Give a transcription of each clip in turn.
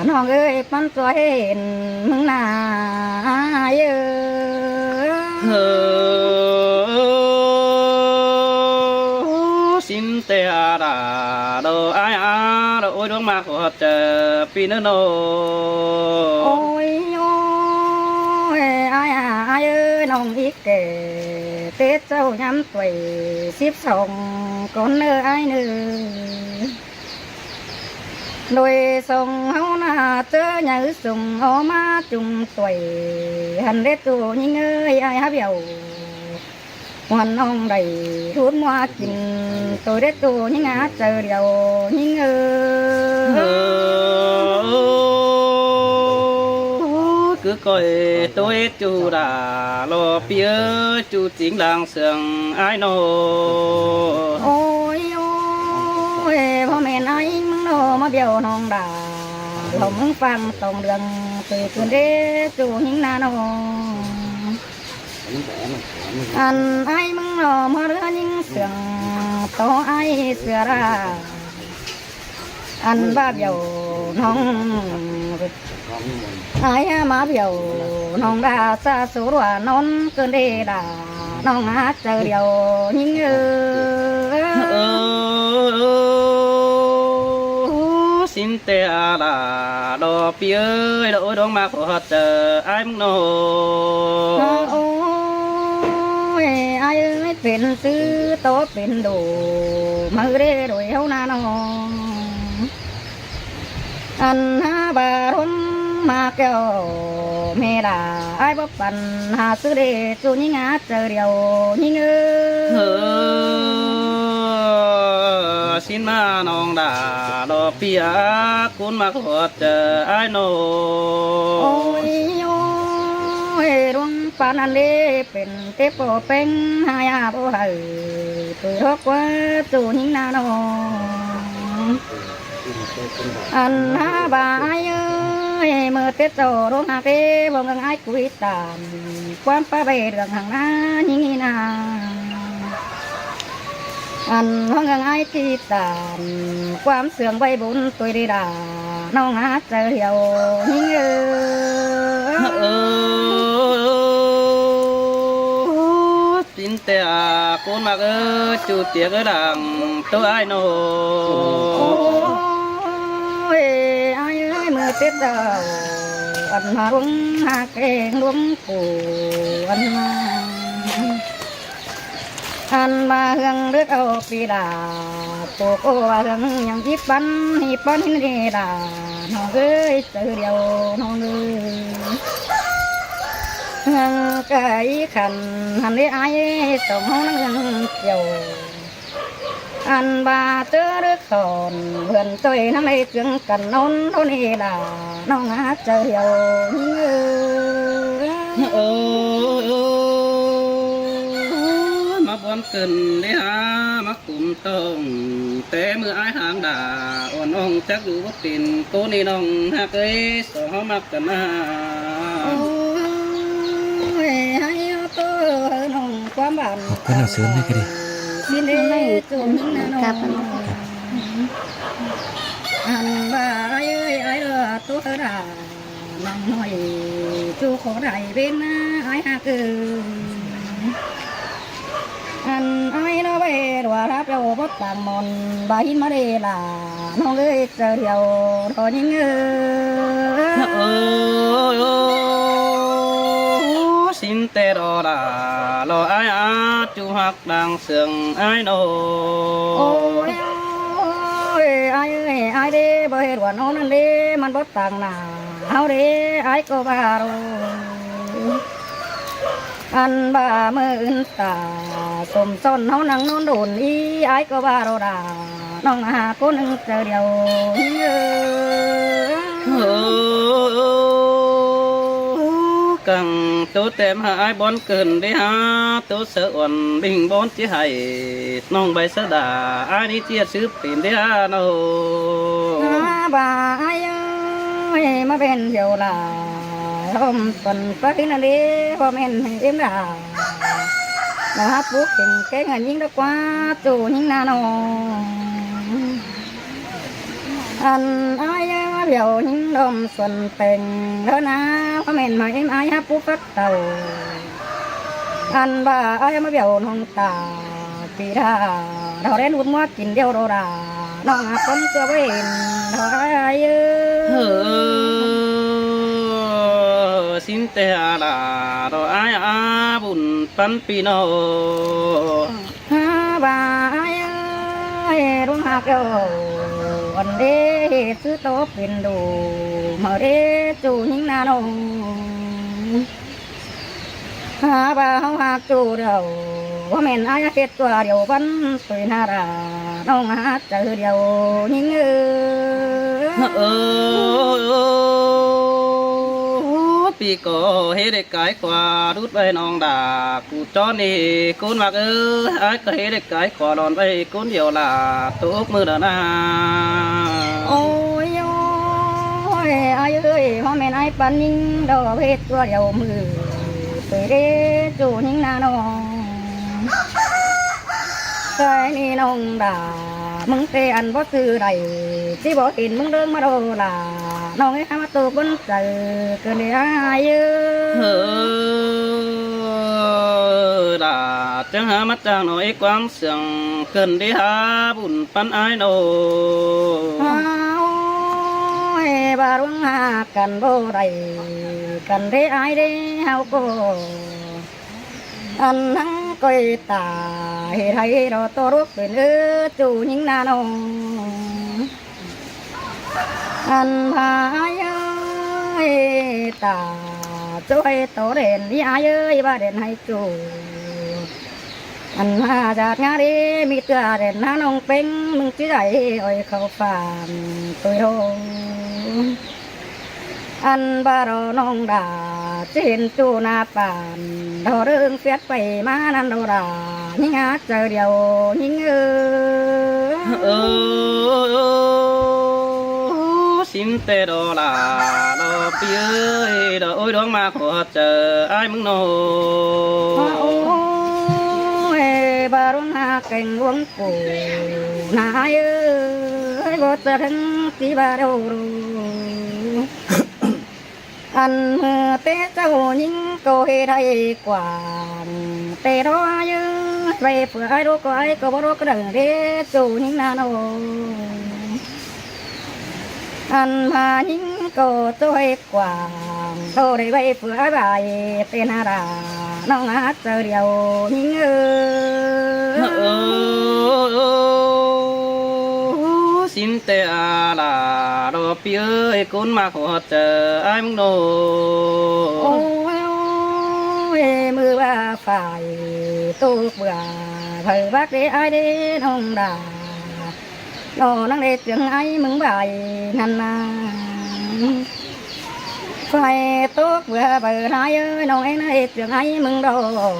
น้องเอ้ยปันตัวเห็นมึงนาเยอเฮอสินเตอาดาโดไออาโดโอ้ยดวงมาขอเจอปีนโนโอ้ยโอ้ยอายเอ้ยน้องอีกแก่เต้เจ้าย้ำตัว12ก่อนเนื้อไอ้เนื้อโดยส่งเฮาหน้าเจอหยือส่งเอามาจุ่มตัวหันเด็ดตัวยิ่งเอ้ยไอ้ฮับเหี่ยววันน้องได้ทุนมัวกินตัวเด็ดตัวยิ่งหาเจอเดียวยิ่งเอ้ย cứ coi tôi chú đã lo phía chú chính làng sương ai nô โอ้ยโอ้ยพ่อแม่นายมึงโนมาเบี้ยวน้องด่าเรามึงฟังตรงเรื่องตื่นคืนเด้จูหิงนาโนอันไอ้มึงโนมาเรื่องยิงเสียงโตไอ้เสือราอันบ้าเบี้ยวน้องไอ้มาเบี้ยวน้องด่าซาสูรัวนอนเกินเด้ด่าน้องหาเจอเดียวยิงxin tè là đò phía đôi đón mà của chờ ai muốn nô โอ้ยไอ้เอ้ยเป็นซื้อโตเป็นดูมือเร่โดยเฮานาน้องอันหาบารมมาแก้วเมลาไอ้บ่ปันหาซื้อเด้จูนี่งาเจอเดียวนี่เงอ xin mà nong đã đò phía cuốn mà của chờ ai nô โอ้ยโอ้ยดวงปานอันเด้เป็นเตปโปเป็นหายาบ่ให้ตุยรกว่าจูนี่นาน้องอันหาบายเอ้ยเมื่อเตโตร้องหาเกบ่งังไอ้คุยตามความป้าใบเรื่องห่างหน้ายิ่งนาอันห้องงังไอ้ที่ตามความเสื่อมใบบุญตัวดีดาน้องหาเจอเหี่ยวยิ่งxin tè cuốn mà chú tiệc ở đằng tôi ai nô โอ้ยไอ้เอ้ยเมื่อเต็ดเดาอันมารุงหาเกงรวมกูอันมาเฮืองเลือกเอาปีดาโปกโอ้ว่าเฮืองยังยิบปันหิปันหินเดดาน้องเอ้ยเจอเดียวน้องเอ้ยเฮืองไก่ขันหันได้ไอ้ส่งห้องนั่งเกี่ยวอันบาเจอรึกสอนเพื่อนตัวนั่งในเสียงกันนอนเท่านี้ล่ะน้องหาเจอเดียวมาบอนเกินได้หามากุ่มตองแต่เมื่อไอ้หางด่าอ่อนน้องจักอยู่บ่เป็นโตนี่น้องหากเอ้ยสองเขามักกันนะ โอ้ยให้ตัวน้องความบ้าน เพื่อนเอาซื้อไม่ก็ดี สิเนจุนนะน้องอันบ่าไอ้ไอ้เรือตัวด่าน้องหน่อยจูขอได้เป็นนะไอ้หากอันไอ้เราไปรัวรับเราพบต่างมนบาหินมาเดล่ะน้องเอ้ยเจอเดียวทอยิงxin tè đò đà lo ai á chú hạc đang sương ai nô โอ้ยโอ้ยไอ้เอ้ยไอ้เด้บ่เห็นว่าน้องนั่นเด้มันบ่ต่างหน้าเฮาเด้ไอ้ก็บ่รู้อันบ่ามืออื่นตาสมซ้อนเฮานั่งนอนโดนอีไอ้ก็บ่รู้ดาน้องหาคนหนึงเจอเดียวcàng tố tem hai bón cần đi ha tố sợ ổn bình bón chỉ hay nong bay sợ đà ai đi chia sứ tiền đi ha nó บ่าไอ้เอ้ยมาเป็นเดียวล่ะลมฝนฟ้าที่นั่นเด้บ่แม่นเอ็มล่ะแล้วฮับปุ๊กเก่งแก่งยิงดอกว่าจู่ยิงนาน้อง anh ai biểu những đom xuân tình đó na có mền mà em ai hấp phúc tàu anh bà ai mà biểu nông tà kỳ ra đó đến uống mua kín điều đồ đà nông hạt con chưa bên đó ai xin tê là đồ ai bùn pan pino bà ai ơi đúng hạt yêuวันเดซื้อโต๊ะเป็นดูมาเดจูนิ่งนาโนหาบ่าวหาจูเดียวว่าแม่นอายเฮ็ดตัวเดียววันสวยนาราน้องหาเจอเดียวนิ่งปีก็เฮ็ดได้กายกว่ารุดไปน้องด่ากูจอนี่กูมักไอ้ก็เฮ็ดได้กายกว่าดอนไปกูเดียวล่ะตุกมือเด้อนะ โอ้ยโอ้ยอายเอ้ยว่าแม่นอายปันนิ่งดอกเฮ็ดตัวเดียวมือสวยเดจูนิ่งนาโนใจนี่น้องด่ามึงเตอันบ่ซื้อใดที่บ่เห็นมึงเดินมาโดล่ะน้องไอ้มาตัวบนเจอเกินได้เยด่าจังหามาจางหน่อยความเสียงเกินได้หาบุญปันไอ้โนบารุงหากันบ่ได้กันได้ไอ้ได้เฮาก็อันนั้นก็ตายไทยเราตัวรุกเป็นจูนิ่งนาโนอันพายตาช่วยโตเด่นที่อายบ้าเด่นให้จูอันมาจากงานนี้มีตัวเด่นน้าน้องเป็นมึงที่ไหนอ้อยเขาฟานตัวโงอันบารน้องด่าจะเห็นจูนาปานดอเรื่องเสียไปมานันดอด่ายิ่งหาเจอเดียวยิ่งxin tê đồ là đồ bia đồ ôi đón mà của chờ ai muốn nô bà rung hà cảnh uống cổ nai ơi vô tơ thân tí bà đâu ăn tê châu những cô hề đây quảng tê đó như về phở ai đâu có ai có bao đâu có đằng đế chủ những nào anh mà những cô tôi quảng thôi để bay phở bài tên là nó ngát giờ điều những xin tê là đồ bia cún mà của chờ ai muốn nô ôi mưa ba phải tôi bữa thời bác để ai để nông đà nó năng để tiếng ai mừng bài năn phải tốt vừa bờ nói ơi nông em để tiếng ai mừng đồ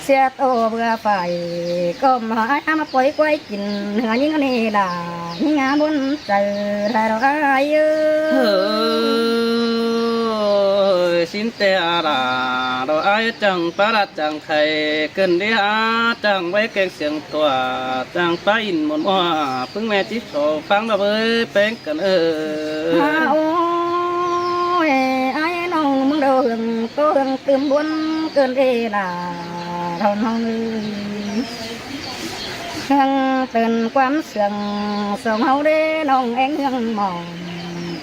xe tô vừa phải cầm hai mà quay chín hứa những cái này là những ngã muốn chờ là đó ai xin tê là đồ ai chẳng phá ra chẳng thầy cần đi há chẳng với kẹt xiềng tòa chẳng phá in một hoa phương mẹ chỉ sổ phán vào với bén cần ôi ai nông mừng đồ hưởng tô hưởng tươm buôn cơn đi là thôn hông hương từng quán sườn sông hậu đê nông anh hương mòn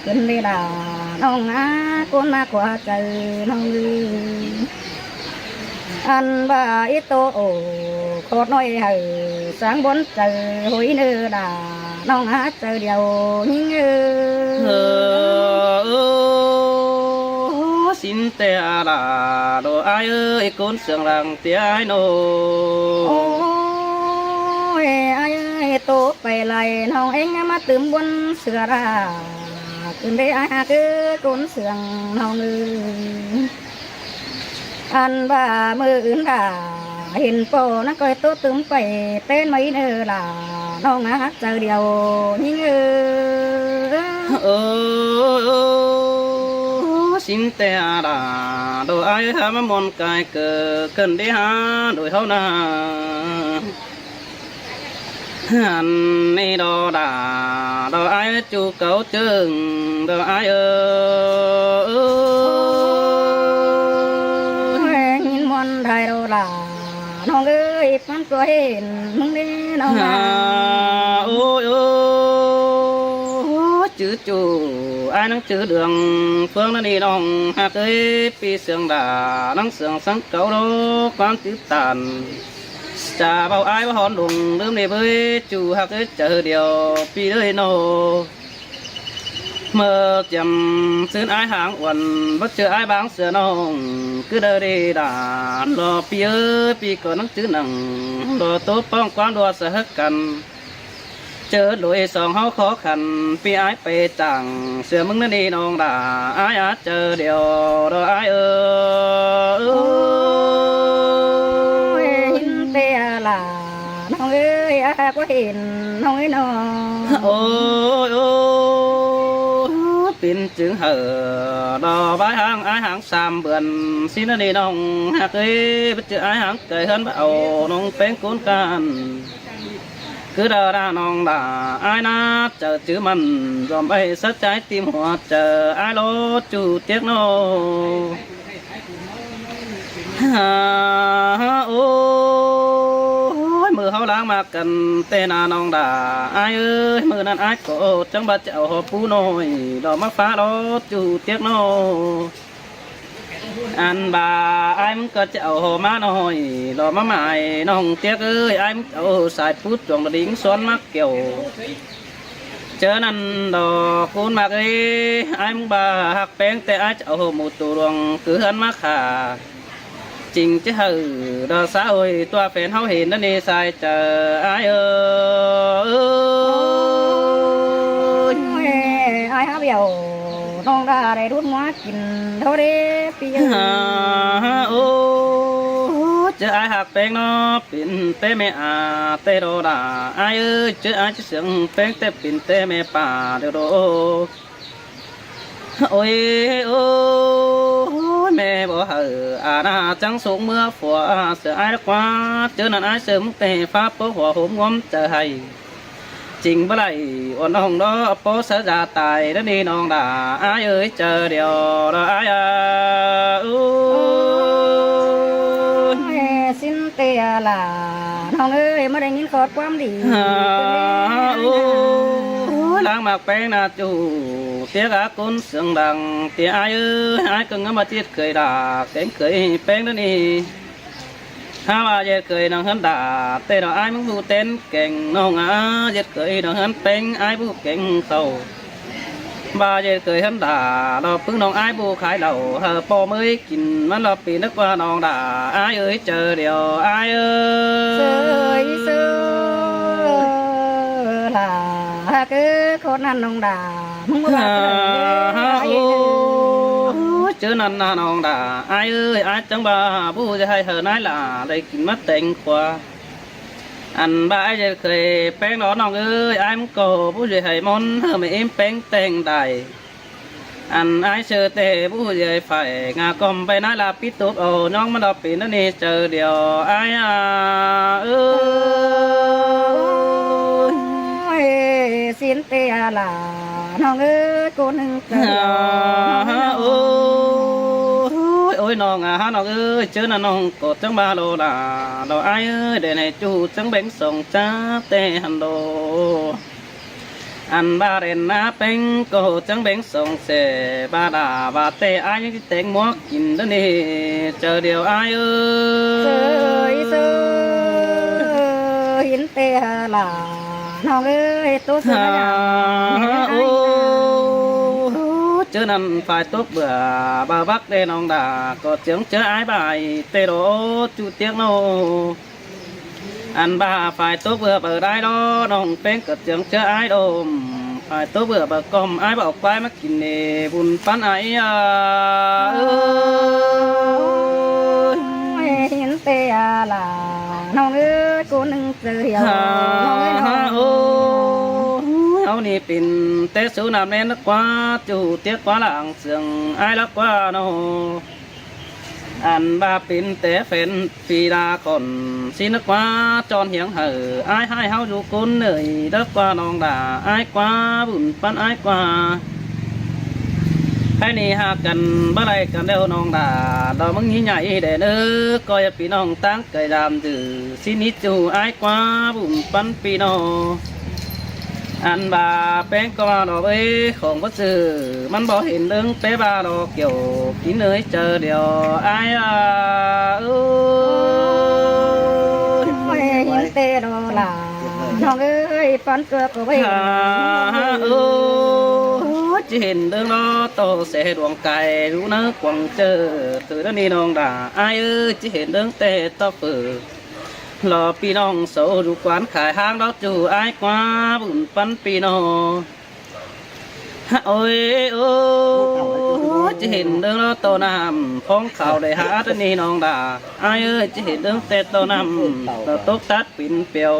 cơn đi là nông á con ma quả trời nông ăn ba ít tô ổ cột nói hờ sáng bốn trời hối nơ đà nông á trời điều những xin tê là đồ ai ơi con sườn làng tía ai nô ôi ai ơi tô phải lại nông anh mà tươm buôn sửa ra cơn đây ai cứ con sườn nông ăn ba mưa ướn đà hiện phố nó coi tốt tươm phải tên mấy nữa là nông á trời điều những xin tê là đồ ai hả mà mòn cài cờ cần đi há đổi hậu na นี่đò ai chú cậu chừng đò ai nhìn mòn thay đồ là nó ơi pan có hình mong đi nó ôi ôi chữ chú ai nắng chữ đường phương nó đi đồng hạt ơi pi sương đà nắng sương sáng cậu đó quan chữ tàn chả bao ai bao hòn đùng đơm này với chú hạt ơi chờ điều pi ơi nô mơ chầm xuyên ai hàng quần bất chứa ai bán sữa nông cứ đợi đi đã lo pi ơi pi có nắng chữ nằng lo tốt phong quán đua sợ hết cần chớ lối sòng háo khó khăn pi ai pe chẳng sửa mưng nó đi nông đã ai á chờ điều đó ai hình tè là nó ơi có hình nó ơi nó ôi ôi pin chữ hở đò bãi hàng ai hàng xàm bườn xin nó đi nông hạt ấy bất chữ ai hàng cười hơn bảo nông bén cuốn can cứ đờ ra nông đã ai na chờ chữ mình dòm bay sắt trái tim hoa chờ ai lố chủ tiếc nô ôi mưa hao lãng mà cần tên là nông đã ai ơi mưa nan ai cổ chẳng bắt chậu hộp phú nồi đỏ mắc phá đó chủ tiếc nô anh bà ai muốn có chậu hồ má nồi đỏ má mài nông tiếc ơi ai muốn chậu xài phút chuồng là đính xoắn mắc kiểu chớ năn đò cuốn mạc ấy ai muốn bà hạc bén tê ai chậu hồ một tù ruộng cứ hân mắc hà trình chứ hừ đò xã hội toa phèn hao hiền nó đi sai chờ ai ơi ai hấp dầu non ra để đút hóa kín thôi đi bây chứ ai hạc bén nó pin tê mẹ à tê đồ đà ai ơi chứ ai chứ sướng bén tê pin tê mẹ bà đều đồ ôi ôi mẹ bỏ hở à na trắng xuống mưa phùa sợ ai đã quá chứ nên ai sớm tê pháp bố hòa hôm ngóm chờ hay trình với lại ổn hồng đó bố sẽ ra tài đó đi non đà ai ơi chờ điều đó ai xin tê là non ơi mà đánh nhìn khót quam đi lang mạc bén là chủ tiếc á cún sương đằng tiếc ai ơi ai cần mà chết cười đà cánh cười bén đó đi ha bà dệt cười đằng hơn đà tê đó ai muốn bu tên kèn nông á dệt cười đằng hơn bén ai bu kèn khẩu bà dệt cười hơn đà đó phưng nông ai bu khai đầu hờ po mới kín mắt lo pì nước qua nông đà ai ơi chờ điều ai ơi là cứ con ăn nông đà không có chứ năn nông đà ai ơi ai chẳng bà bu hay hờ nái là đây kín mắt tình qua anh ba ai cười bén đó nông ơi ai muốn cổ bu gì hay món hờ mẹ em bén tên đài anh ai chờ tê bu gì phải ngà com bay nái là pít tốt ồ nhong mà đọc pin nó đi chờ điều ai xin tê là non ơi cô nâng ôi non à non ơi chứ là non cột trắng ba lô là đồ ai ơi để này chú trắng bánh sòng cha tê hành đồ anh ba đèn ná bánh cột trắng bánh sòng xề ba đà ba tê ai những cái tên móc kín đó nè chờ điều ai ơi hiến tê là non ơi tốt chứ nằm phải tốt bữa bà bắc đây nong đà có tiếng chớ ái bài tê đồ chú tiếng nô anh bà phải tốt bữa bờ đai đó nong bên có tiếng chớ ái đồm phải tốt bữa bờ com ai bảo quay mắc kín nè bùn pan ấy hiến tê là non ơi cô nâng từ hiểu áo nì pin tết số nam nên nó quá chủ tiếc quá lạng sương ai lắc quá nô อันบาปินแต่เฟ้นปีดาก่อนสินึกว่าจอนเหียงเหออายให้เฮาอยู่กุนเหนื่อยเด็กกว่าน้องด่าอายกว่าบุญปันอายกว่าให้นี่หากันบ่ไรกันเด้อน้องด่าดอกมึงยิ่งใหญ่เด้อเด้อก็อย่าพี่น้องตั้งเกยดามจือสินิจูอายกว่าบุญปันพี่น้องอันบาแป้งก็มาดอกเอ้ของก็ซื้อมันบอกเห็นเรื่องเป๊ะบาดอกเกี่ยวกินเนยเจอเดียวอายเอ้ย หินเตโรลาน้องเอ้ยฟันเกือบไว้ จะเห็นเรื่องล้อโตเสดวงไก่รู้นะกวางเจอตื่นนี่น้องด่าอายจะเห็นเรื่องเตะต่อเปิดรอพี่น้องโสดูกวานขายห้างดอกจูอายกว่าบุญปันพี่น้องโอ้ยโอ้จะเห็นเรื่องล้อโตน้ำพ้องข่าวได้หาตัวนี้น้องด่าอายจะเห็นเรื่องเตะโตน้ำต่อตกตัดปิ่นเปียว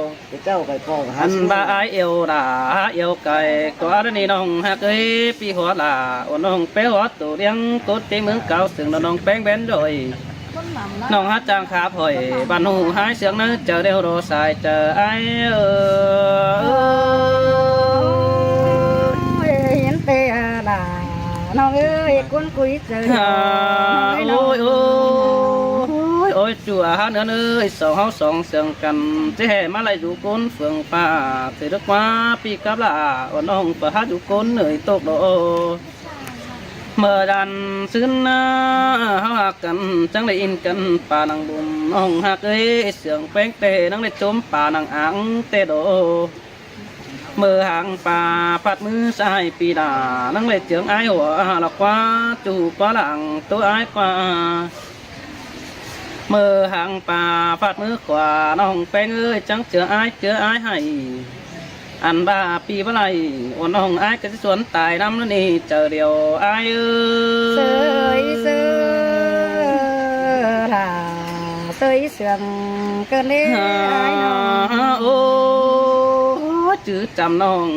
เจ้าไปพ่อหา อันบาไอเอวด่าเอวไก่ก็อันนี้น้องฮักเอ้ยพี่หัวลาโอ้น้องเป้หัวตัวเลี้ยงกดที่เมืองเก่าถึงน้องแป้งแบนโดยน้องฮัดจางขาพอยบ้านหูหายเสียงนั้นเจอเดียวโรสายเจอไอหินเตลาน้องเอ้ยกุนกุยเจอ โอ้ยโอ้ยโอ้ยจัวฮะเนื้อเนื้อสองเฮาสองเสียงกันจะแห่มาไล่ดูก้นเฟืองป่าถือดึกว่าปีกับละโอ้น้องเปิดหาดูก้นเหนื่อยตกโลเมื่อดันซึ้นนะเฮาหักกันจังได้อินกันป่านังบุมน้องหักเอ้ยเสียงแป้งเตนังได้จมป่านังอ่างเตโดเมื่อหางป่าพัดมือซ้ายปีดานังได้เจียงไอหัวหลักว่าจูกว่าหลังตัวไอกว่าเมื่อหางป่าพัดมือขวาน้องแป้งเอ้ยจังเจอไอให้อันบ้าปีบ่ไรอ่อนน้องไอ้ก็จะสวนตายน้ำนั่นนี่เจอเดียวไอ้เสยเสือลาเสยเสืองเกินเลยน้อง โอ้จื้อจำน้อง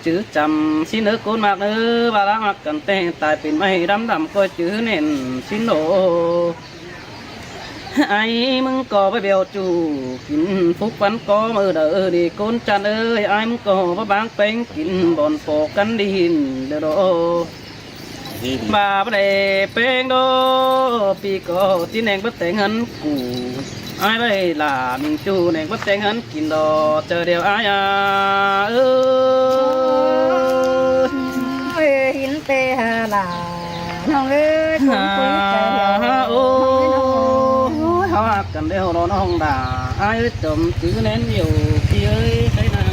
จื้อจำสิเนื้อโกนมากเนื้อบาลังกันแต่ตายเป็นไม่ดำก็จื้อเน่นสิโนไอ้มึงก็ไปเบียวจูกินฟุกฟันก็มือเด้อดีก้นจันเอ้ยไอ้มึงก็มาบางเป็นกินบอนโปกันดินเด้อโดบาปได้เป็นโดปีก็ที่แนงบัดแต่งหันกูไอ้ไปหลานจูแนงบัดแต่งหันกินดอเจอเดียวไอ้เอ้ย หินเตลาน้องเอ้ยกุนกุยเจอเดียว เขาหักกันเดียวรอน้องด่าไอ้จมจื้อเน้นอยู่พี่เอ้ยใช่นา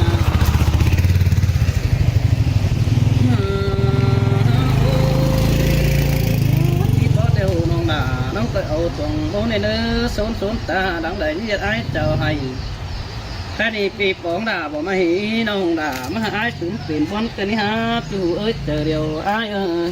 ที่ต่อเดียวน้องด่าน้องก็เอาตรงโบในเนื้อศูนย์ตาดังใดนี่จะไอ้เจ้าให้แค่นี้ปีปองด่าบอกมาหีน้องด่ามาไอ้ถึงเปลี่ยนวันกันนี่ฮะจู่เอ้ยเจอเดียวไอ้เอ้ย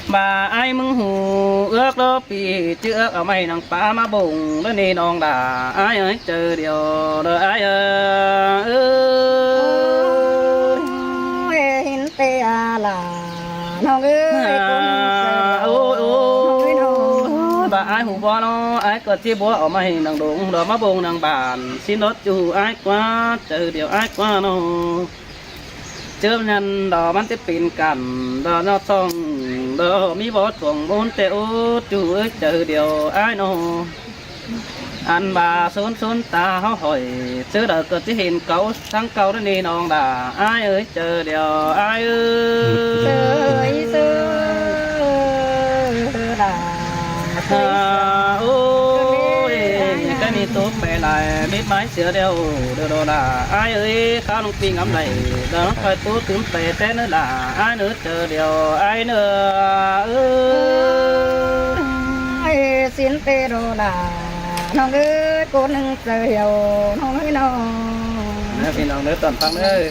bà ai mừng hù ước đó vì chứ ước ở mày nàng phá má bụng đó nè non đà ai ơi chờ điều đó ai ơiหินเตลาน้องเอ้ยกุนเจอ ôi bà ai hù bò nó ai có chia búa ở mày nàng đụng đó má bụng nàng bàn xin đốt chú ai quá chờ điều ai quá nó chưa nhân đóมันจะเป็นกันđó nó xong đóมีบอสวงบนเตอจูเอ้ยเจอเดียวไอ้โนอันบาซุนตาเขาหอยซื้อเด็กก็จะเห็นเก่าทั้งเก่าด้านนี้น้องด่าไอ้เอ้ยเจอเดียวไอ้เอ้ย เสยลาเสย โอ้ยcái này tốt bè lại biết máy sửa đeo đều đồ là ai ơi khao nông pin ấm này đó phải tốt tướng bè té nữa là ai nữa chờ điều ai nữa ơi xin tê đồ làน้องเอ้ยกูนึงเสียวน้องให้น้อง พี่น้องเนื้อตอนฟังเอ้ย